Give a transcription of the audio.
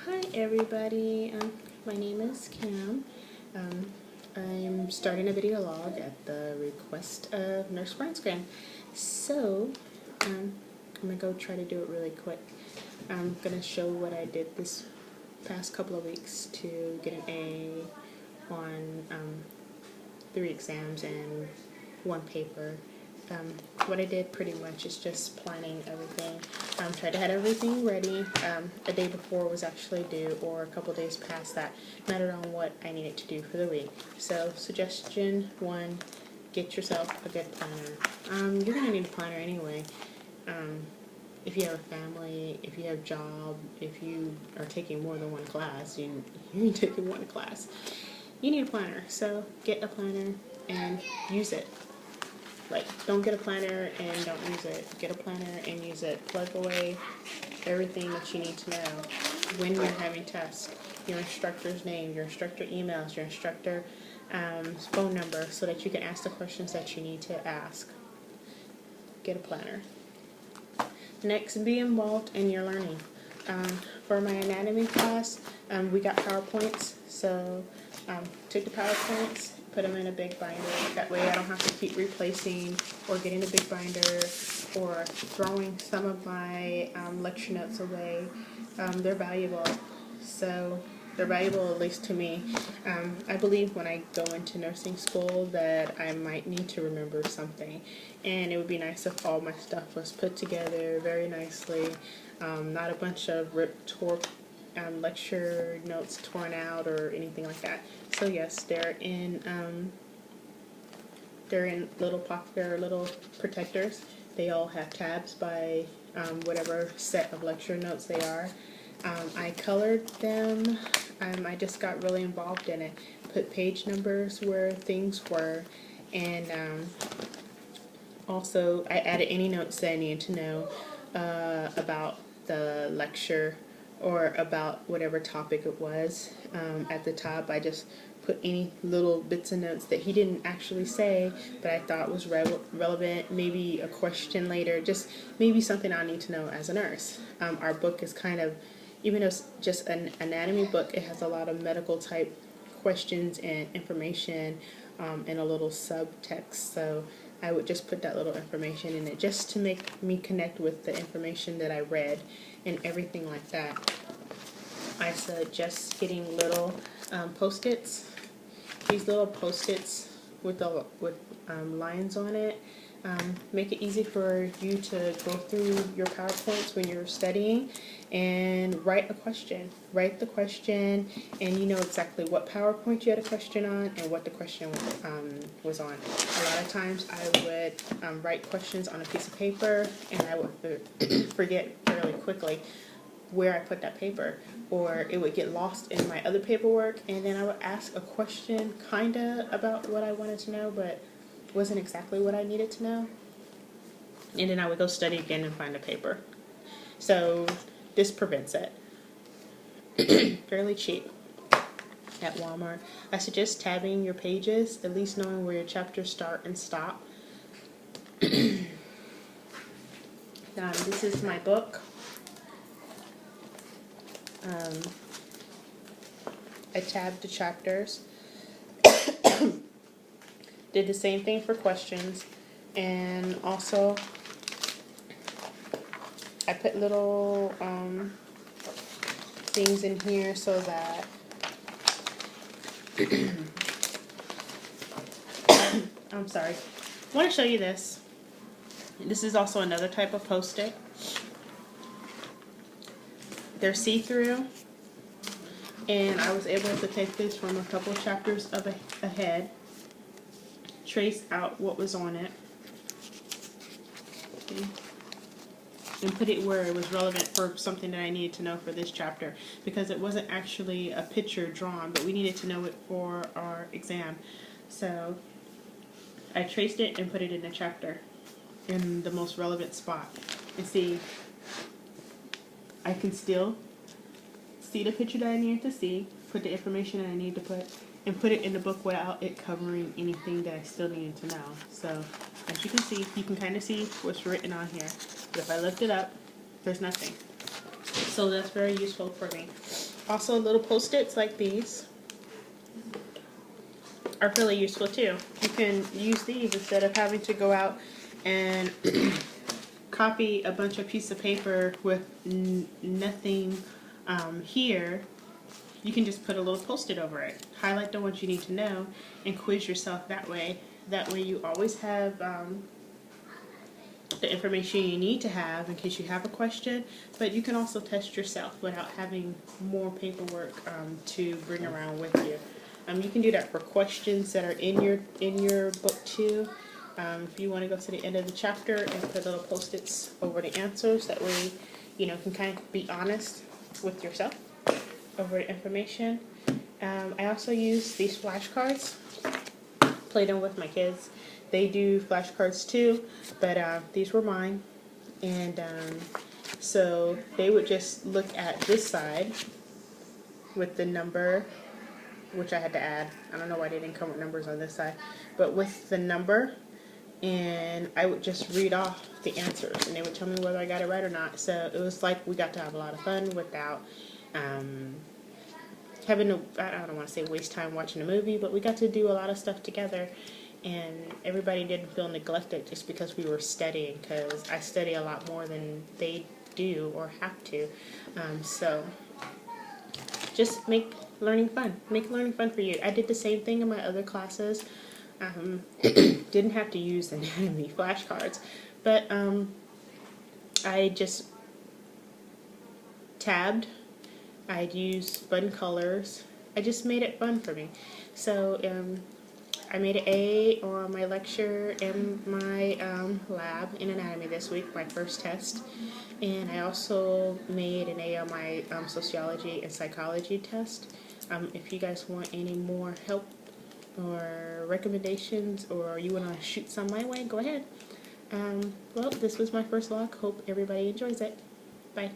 Hi everybody, my name is Kim. I'm starting a video log at the request of Nurse Branscran. So, I'm going to go try to do it really quick. I'm going to show what I did this past couple of weeks to get an A on 3 exams and 1 paper. What I did pretty much is just planning everything. Tried to have everything ready. A day before was actually due, or a couple days past that, mattered on what I needed to do for the week. So, suggestion 1, get yourself a good planner. You're going to need a planner anyway. If you have a family, if you have a job, if you are taking more than 1 class, you're taking 1 class, you need a planner. So, get a planner and use it. Like, don't get a planner and don't use it. Get a planner and use it. Plug away everything that you need to know when you're having tests. Your instructor's name, your instructor emails, your instructor phone number, so that you can ask the questions that you need to ask. Get a planner. Next, be involved in your learning. For my anatomy class, we got PowerPoints, so took the PowerPoints, put them in a big binder. That way I don't have to keep replacing or getting a big binder or throwing some of my lecture notes away. They're valuable. So they're valuable, at least to me. I believe when I go into nursing school that I might need to remember something, and it would be nice if all my stuff was put together very nicely, not a bunch of ripped, tore lecture notes torn out or anything like that. So yes, they're in little protectors. They all have tabs by whatever set of lecture notes they are. I colored them. I just got really involved in it. Put page numbers where things were, and also I added any notes that I needed to know about the lecture or about whatever topic it was. At the top, I just put any little bits of notes that he didn't actually say, but I thought was relevant, maybe a question later, just maybe something I need to know as a nurse. Our book is kind of, even though it's just an anatomy book, it has a lot of medical type questions and information and a little subtext, so I would just put that little information in it just to make me connect with the information that I read and everything like that. I suggest getting little Post-its. These little Post-its with lines on it make it easy for you to go through your PowerPoints when you're studying and write a question. Write the question, and you know exactly what PowerPoint you had a question on and what the question was on. A lot of times I would write questions on a piece of paper, and I would forget fairly quickly where I put that paper, or it would get lost in my other paperwork, and then I would ask a question kinda about what I wanted to know, but wasn't exactly what I needed to know, and then I would go study again and find the paper. So this prevents it. Fairly cheap at Walmart. I suggest tabbing your pages, at least knowing where your chapters start and stop. This is my book. I tabbed the chapters. Did the same thing for questions, and also I put little things in here so that I'm sorry. I want to show you this. This is also another type of Post-it. They're see-through, and I was able to take this from a couple chapters ahead, trace out what was on it, and put it where it was relevant for something that I needed to know for this chapter, because it wasn't actually a picture drawn, but we needed to know it for our exam. So I traced it and put it in the chapter in the most relevant spot. And see, I can still see the picture that I needed to see, put the information that I need to put, and put it in the book without it covering anything that I still needed to know. So, as you can see, you can kind of see what's written on here. But if I lift it up, there's nothing. So that's very useful for me. Also, little post-its like these are really useful too. You can use these instead of having to go out and copy a bunch of pieces of paper with nothing here. You can just put a little post-it over it. Highlight the ones you need to know and quiz yourself that way. That way you always have the information you need to have in case you have a question, but you can also test yourself without having more paperwork to bring around with you. You can do that for questions that are in your book too. If you want to go to the end of the chapter and put little post-its over the answers, that way you can kind of be honest with yourself over the information. I also use these flashcards. Play them with my kids. They do flashcards too, but these were mine. And so they would just look at this side with the number, which I had to add. I don't know why they didn't come with numbers on this side, but with the number, and I would just read off the answers, and they would tell me whether I got it right or not. So it was like we got to have a lot of fun without having to, I don't want to say waste time watching a movie, but we got to do a lot of stuff together, and everybody didn't feel neglected just because we were studying, because I study a lot more than they do or have to. So just make learning fun. Make learning fun for you. I did the same thing in my other classes. Didn't have to use anatomy flashcards, but I just tabbed. I'd use fun colors. I just made it fun for me. So I made an A on my lecture and my lab in anatomy this week, my first test. And I also made an A on my sociology and psychology test. If you guys want any more help or recommendations, or you want to shoot some my way, go ahead. Well, this was my first vlog. Hope everybody enjoys it. Bye.